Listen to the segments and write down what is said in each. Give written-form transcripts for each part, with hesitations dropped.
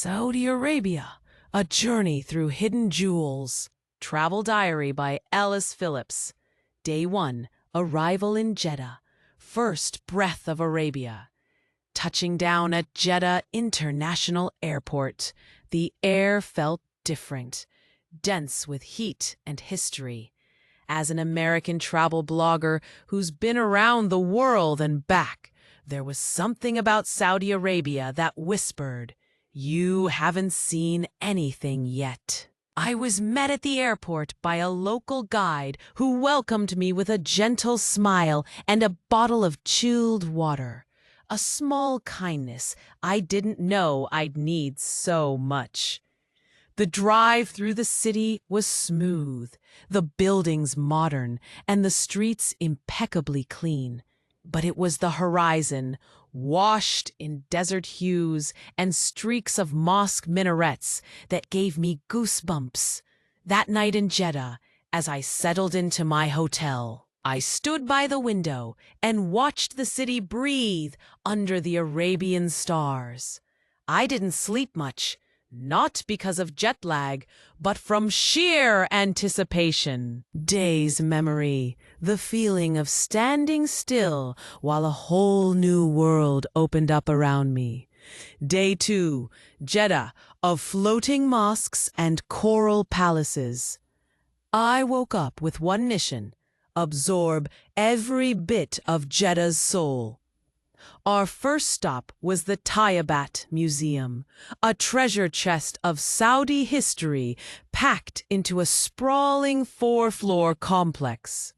Saudi Arabia, A Journey Through Hidden Jewels. Travel Diary by Alice Phillips. Day 1, Arrival in Jeddah. First breath of Arabia. Touching down at Jeddah International Airport, the air felt different, dense with heat and history. As an American travel blogger who's been around the world and back, there was something about Saudi Arabia that whispered, "You haven't seen anything yet." I was met at the airport by a local guide who welcomed me with a gentle smile and a bottle of chilled water. A small kindness I didn't know I'd need so much. The drive through the city was smooth, the buildings modern, and the streets impeccably clean. But it was the horizon, washed in desert hues and streaks of mosque minarets, that gave me goosebumps. That night in Jeddah, as I settled into my hotel, I stood by the window and watched the city breathe under the Arabian stars. I didn't sleep much, not because of jet lag, but from sheer anticipation. Days memory, the feeling of standing still while a whole new world opened up around me. Day 2, Jeddah, of floating mosques and coral palaces. I woke up with one mission: absorb every bit of Jeddah's soul. Our first stop was the Tayebat Museum, a treasure chest of Saudi history packed into a sprawling 4-floor complex.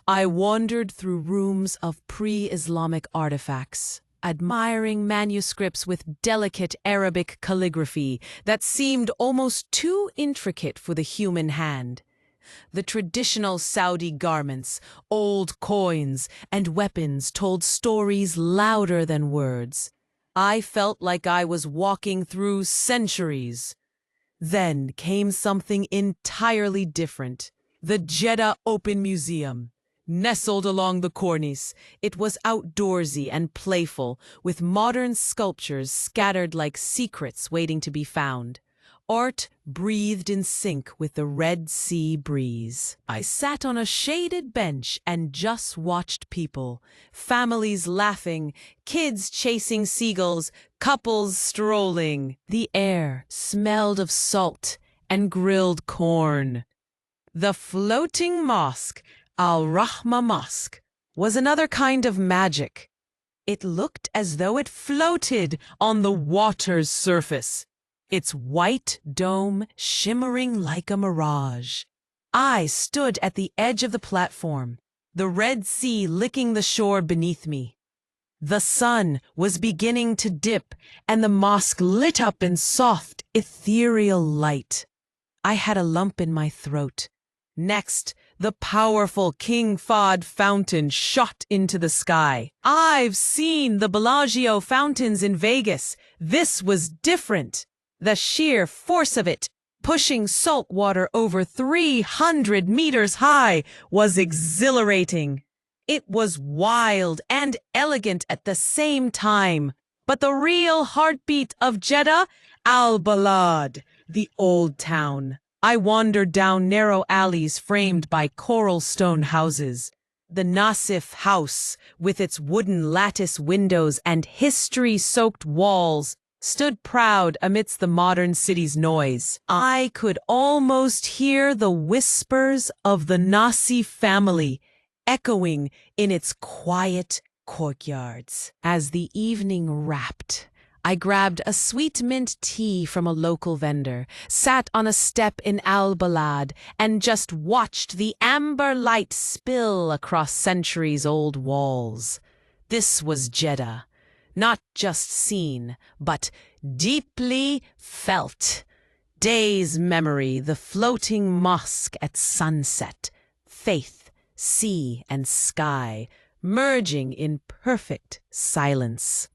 I wandered through rooms of pre-Islamic artifacts, admiring manuscripts with delicate Arabic calligraphy that seemed almost too intricate for the human hand. The traditional Saudi garments, old coins, and weapons told stories louder than words. I felt like I was walking through centuries. Then came something entirely different: the Jeddah Open Museum. Nestled along the cornice, it was outdoorsy and playful, with modern sculptures scattered like secrets waiting to be found. Art breathed in sync with the Red Sea breeze. I sat on a shaded bench and just watched people. Families laughing, kids chasing seagulls, couples strolling. The air smelled of salt and grilled corn. The floating mosque, Rahma Mosque, was another kind of magic. It looked as though it floated on the water's surface, its white dome shimmering like a mirage. I stood at the edge of the platform, the Red Sea licking the shore beneath me. The sun was beginning to dip, and the mosque lit up in soft, ethereal light. I had a lump in my throat. Next, the powerful King Fahd fountain shot into the sky. I've seen the Bellagio fountains in Vegas. This was different. The sheer force of it, pushing salt water over 300 meters high, was exhilarating. It was wild and elegant at the same time. But the real heartbeat of Jeddah, Al-Balad, the old town. I wandered down narrow alleys framed by coral stone houses. The Nasif house, with its wooden lattice windows and history-soaked walls, stood proud amidst the modern city's noise. I could almost hear the whispers of the Nasif family echoing in its quiet courtyards. As the evening wrapped, I grabbed a sweet mint tea from a local vendor, sat on a step in Al-Balad, and just watched the amber light spill across centuries-old walls. This was Jeddah. Not just seen, but deeply felt. Days memory, the floating mosque at sunset, faith, sea, and sky merging in perfect silence.